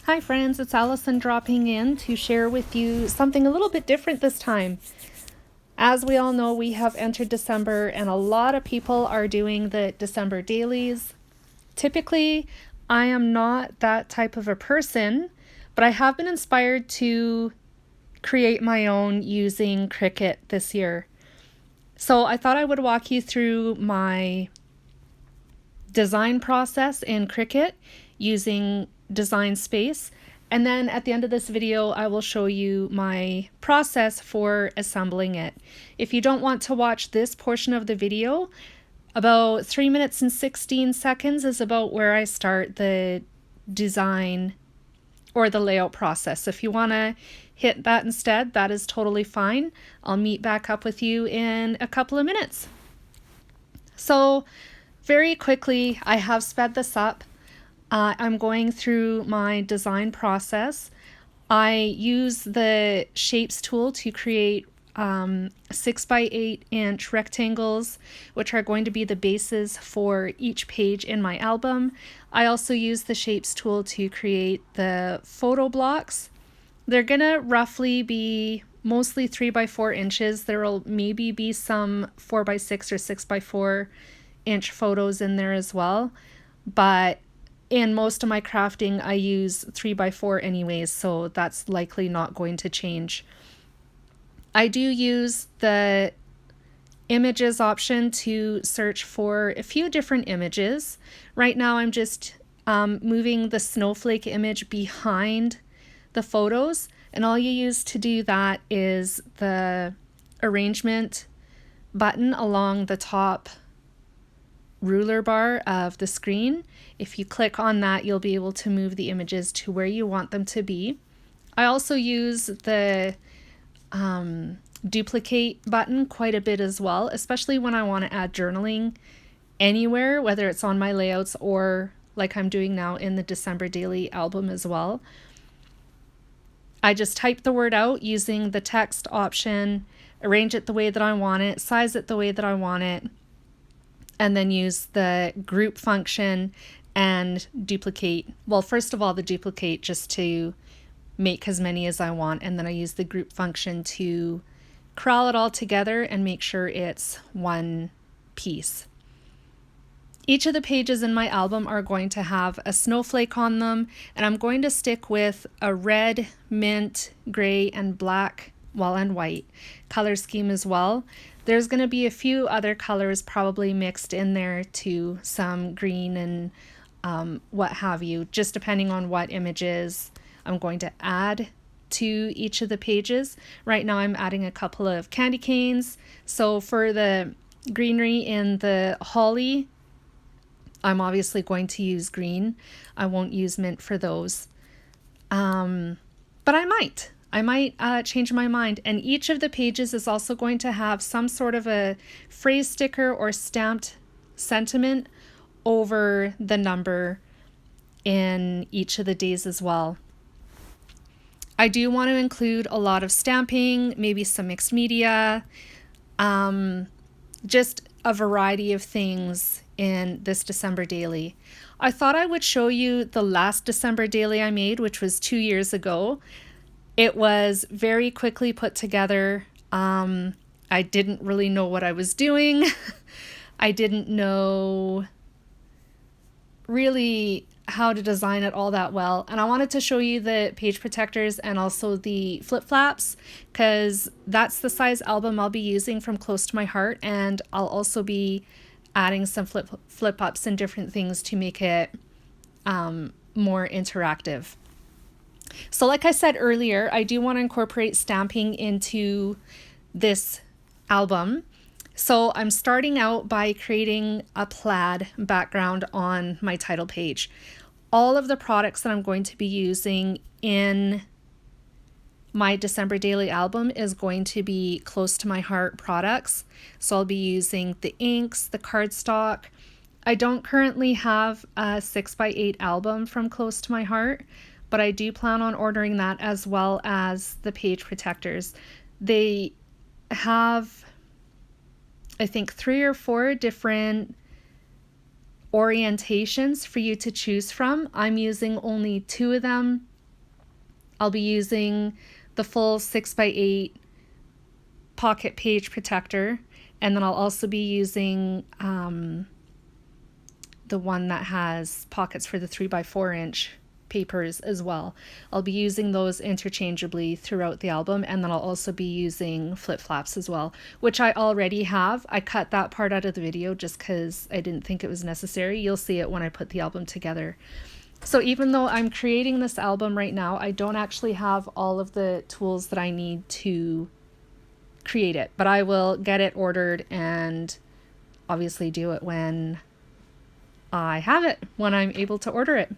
Hi friends, it's Allison dropping in to share with you something a little bit different this time. As we all know, we have entered December and a lot of people are doing the December dailies. Typically, I am not that type of a person, but I have been inspired to create my own using Cricut this year. So I thought I would walk you through my design process in Cricut using Design Space, and then at the end of this video I will show you my process for assembling it. If you don't want to watch this portion of the video, about 3 minutes and 16 seconds is about where I start the design or the layout process. So if you want to hit that instead, that is totally fine. I'll meet back up with you in a couple of minutes. So very quickly, I have sped this up. I'm going through my design process. I use the Shapes tool to create 6 by 8 inch rectangles, which are going to be the bases for each page in my album. I also use the Shapes tool to create the photo blocks. They're gonna roughly be mostly 3 by 4 inches. There will maybe be some 4 by 6 or 6 by 4 inch photos in there as well, but in most of my crafting I use 3 by 4 anyways, so that's likely not going to change. I do use the images option to search for a few different images. Right now I'm just moving the snowflake image behind the photos, and all you use to do that is the arrangement button along the top ruler bar of the screen. If you click on that, you'll be able to move the images to where you want them to be. I also use the duplicate button quite a bit as well, especially when I want to add journaling anywhere, whether it's on my layouts or like I'm doing now in the December daily album as well. I just type the word out using the text option, arrange it the way that I want it, size it the way that I want it, and then use the group function and duplicate. Well, first of all, the duplicate just to make as many as I want, and then I use the group function to crawl it all together and make sure it's one piece. Each of the pages in my album are going to have a snowflake on them, and I'm going to stick with a red, mint, gray, and black, well, and white color scheme as well. There's going to be a few other colors probably mixed in there too, some green and what have you, just depending on what images I'm going to add to each of the pages. Right now I'm adding a couple of candy canes. So for the greenery in the holly, I'm obviously going to use green. I won't use mint for those. But I might change my mind. And each of the pages is also going to have some sort of a phrase sticker or stamped sentiment over the number in each of the days as well. I do want to include a lot of stamping, maybe some mixed media, just a variety of things in this December daily. I thought I would show you the last December daily I made, which was 2 years ago. It was very quickly put together. I didn't really know what I was doing. I didn't know really how to design it all that well. And I wanted to show you the page protectors and also the flip flaps, because that's the size album I'll be using from Close to My Heart. And I'll also be adding some flip ups and different things to make it more interactive. So like I said earlier, I do want to incorporate stamping into this album. So I'm starting out by creating a plaid background on my title page. All of the products that I'm going to be using in my December daily album is going to be Close to My Heart products. So I'll be using the inks, the cardstock. I don't currently have a 6 by 8 album from Close to My Heart, but I do plan on ordering that as well as the page protectors. They have, I think, 3 or 4 different orientations for you to choose from. I'm using only 2 of them I'll be using the full 6x8 pocket page protector, and then I'll also be using the one that has pockets for the 3x4-inch papers as well. I'll be using those interchangeably throughout the album, and then I'll also be using flip flaps as well, which I already have. I cut that part out of the video just because I didn't think it was necessary. You'll see it when I put the album together. So even though I'm creating this album right now, I don't actually have all of the tools that I need to create it, but I will get it ordered and obviously do it when I have it, when I'm able to order it.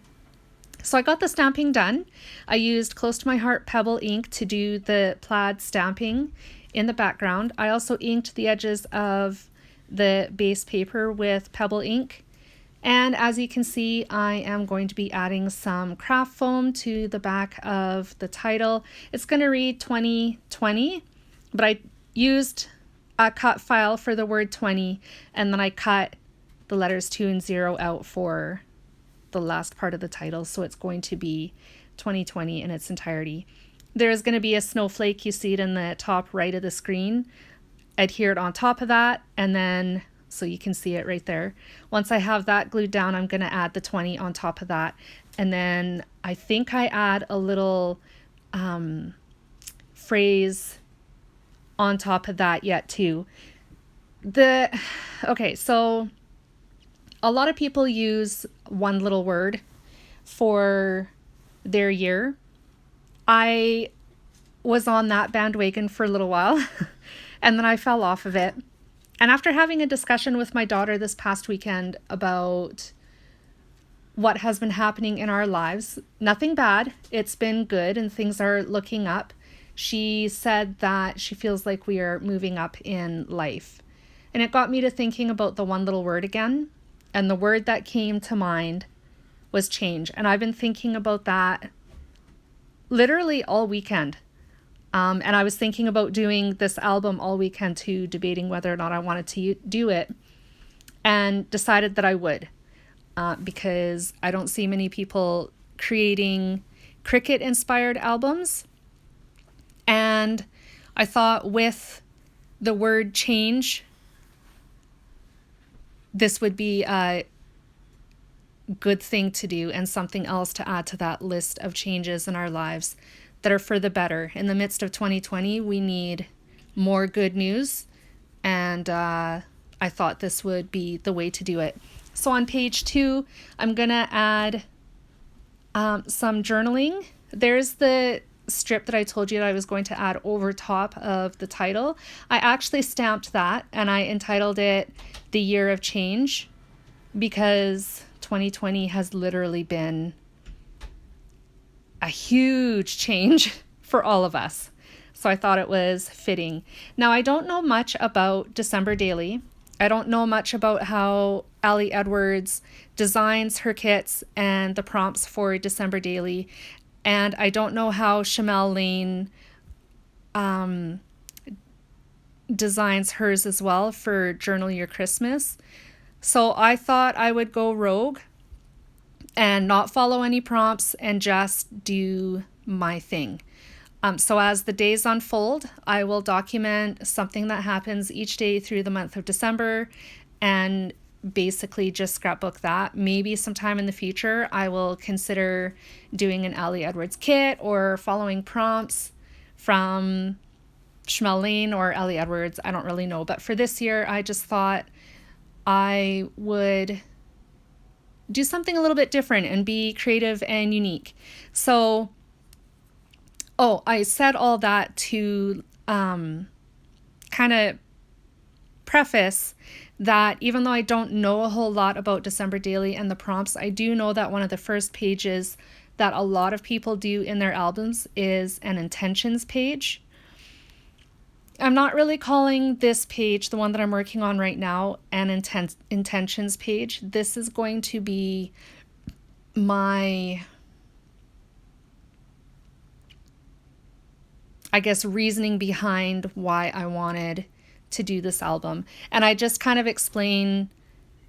So I got the stamping done. I used Close to My Heart Pebble ink to do the plaid stamping in the background. I also inked the edges of the base paper with Pebble ink. And as you can see, I am going to be adding some craft foam to the back of the title. It's going to read 2020, but I used a cut file for the word 20, and then I cut the letters 2 and 0 out for the last part of the title, so it's going to be 2020 in its entirety. There's going to be a snowflake, you see it in the top right of the screen, adhered on top of that, and then so you can see it right there. Once I have that glued down, I'm going to add the 20 on top of that, and then I think I add a little phrase on top of that yet too. Okay, so a lot of people use one little word for their year. I was on that bandwagon for a little while and then I fell off of it. And after having a discussion with my daughter this past weekend about what has been happening in our lives, nothing bad, it's been good and things are looking up. She said that she feels like we are moving up in life. And it got me to thinking about the one little word again. And the word that came to mind was change. And I've been thinking about that literally all weekend. And I was thinking about doing this album all weekend too, debating whether or not I wanted to do it, and decided that I would, because I don't see many people creating Cricut inspired albums. And I thought with the word change, this would be a good thing to do and something else to add to that list of changes in our lives that are for the better. In the midst of 2020, we need more good news, and I thought this would be the way to do it. So on page 2, I'm going to add some journaling. There's the strip that I told you that I was going to add over top of the title. I actually stamped that and I entitled it The Year of Change, because 2020 has literally been a huge change for all of us. So I thought it was fitting. Now, I don't know much about December Daily. I don't know much about how Ali Edwards designs her kits and the prompts for December Daily. And I don't know how Shimelle Laine designs hers as well for Journal Your Christmas. So I thought I would go rogue and not follow any prompts and just do my thing. So as the days unfold, I will document something that happens each day through the month of December and basically just scrapbook that. Maybe sometime in the future, I will consider doing an Ali Edwards kit or following prompts from Shimelle Laine or Ali Edwards. I don't really know. But for this year, I just thought I would do something a little bit different and be creative and unique. So, I said all that to kind of preface that even though I don't know a whole lot about December Daily and the prompts, I do know that one of the first pages that a lot of people do in their albums is an intentions page. I'm not really calling this page, the one that I'm working on right now, an intentions page. This is going to be my, I guess, reasoning behind why I wanted to do this album. And I just kind of explain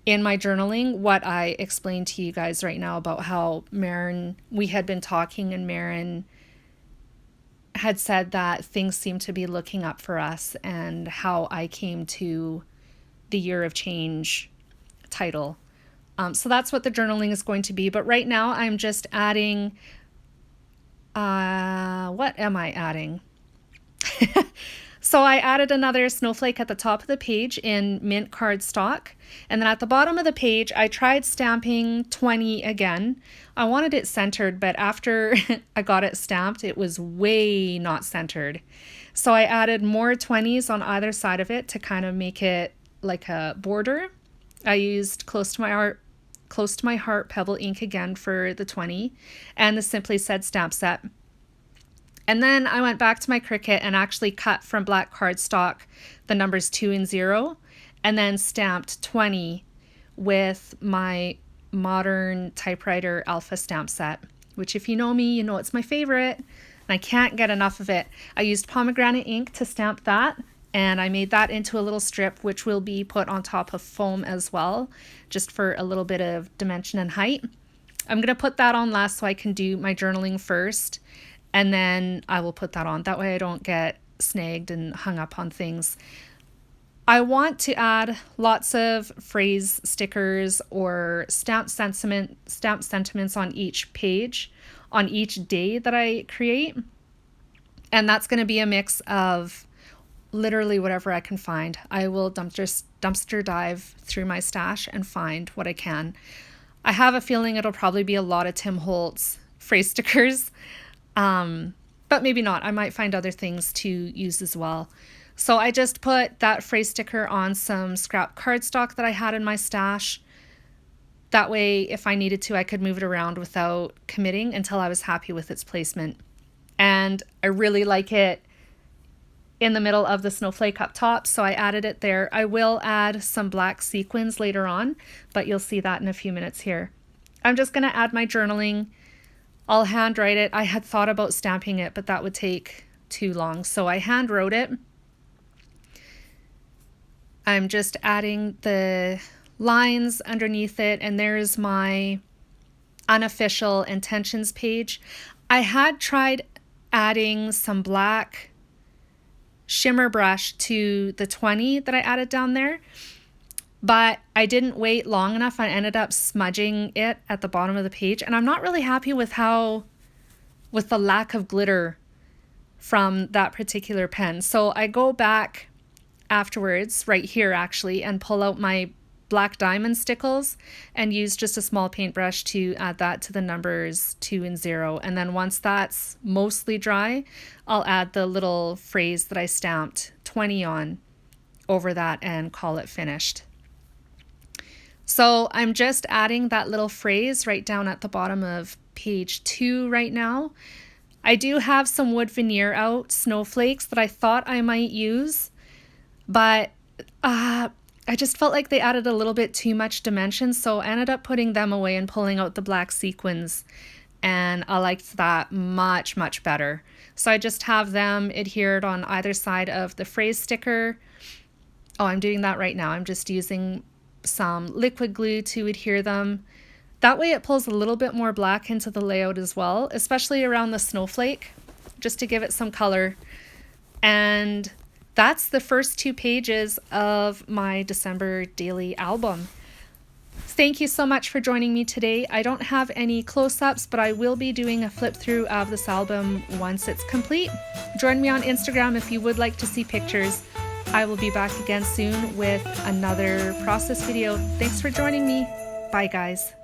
in my journaling what I explained to you guys right now about how Marin, we had been talking and Marin had said that things seem to be looking up for us and how I came to the Year of Change title. So that's what the journaling is going to be. But right now I'm just adding, what am I adding? So I added another snowflake at the top of the page in mint cardstock. And then at the bottom of the page, I tried stamping 20 again. I wanted it centered, but after I got it stamped, it was way not centered. So I added more 20s on either side of it to kind of make it like a border. I used Close to My Heart Pebble ink again for the 20 and the Simply Said stamp set. And then I went back to my Cricut and actually cut from black cardstock the numbers 2 and 0 and then stamped 20 with my modern typewriter alpha stamp set, which if you know me, you know it's my favorite and I can't get enough of it. I used pomegranate ink to stamp that, and I made that into a little strip which will be put on top of foam as well, just for a little bit of dimension and height. I'm going to put that on last so I can do my journaling first, and then I will put that on. That way I don't get snagged and hung up on things. I want to add lots of phrase stickers or stamp sentiments on each page, on each day that I create. And that's going to be a mix of literally whatever I can find. I will dumpster dive through my stash and find what I can. I have a feeling it'll probably be a lot of Tim Holtz phrase stickers. But maybe not. I might find other things to use as well. So I just put that phrase sticker on some scrap cardstock that I had in my stash. That way, if I needed to, I could move it around without committing until I was happy with its placement. And I really like it in the middle of the snowflake up top, so I added it there. I will add some black sequins later on, but you'll see that in a few minutes here. I'm just going to add my journaling. I'll hand write it. I had thought about stamping it, but that would take too long, so I hand wrote it. I'm just adding the lines underneath it, and there's my unofficial intentions page. I had tried adding some black shimmer brush to the 20 that I added down there, but I didn't wait long enough. I ended up smudging it at the bottom of the page, and I'm not really happy with the lack of glitter from that particular pen. So I go back afterwards, right here actually, and pull out my black diamond stickles and use just a small paintbrush to add that to the numbers 2 and 0. And then once that's mostly dry, I'll add the little phrase that I stamped 20 on over that and call it finished. So I'm just adding that little phrase right down at the bottom of page 2 right now. I do have some wood veneer out snowflakes that I thought I might use, but I just felt like they added a little bit too much dimension, so I ended up putting them away and pulling out the black sequins, and I liked that much, much better. So I just have them adhered on either side of the phrase sticker. Oh, I'm doing that right now. I'm just using some liquid glue to adhere them. That way it pulls a little bit more black into the layout as well, especially around the snowflake, just to give it some color. And that's the first 2 pages of my December daily album. Thank you so much for joining me today. I don't have any close-ups, but I will be doing a flip through of this album once it's complete. Join me on Instagram if you would like to see pictures. I will be back again soon with another process video. Thanks for joining me. Bye, guys.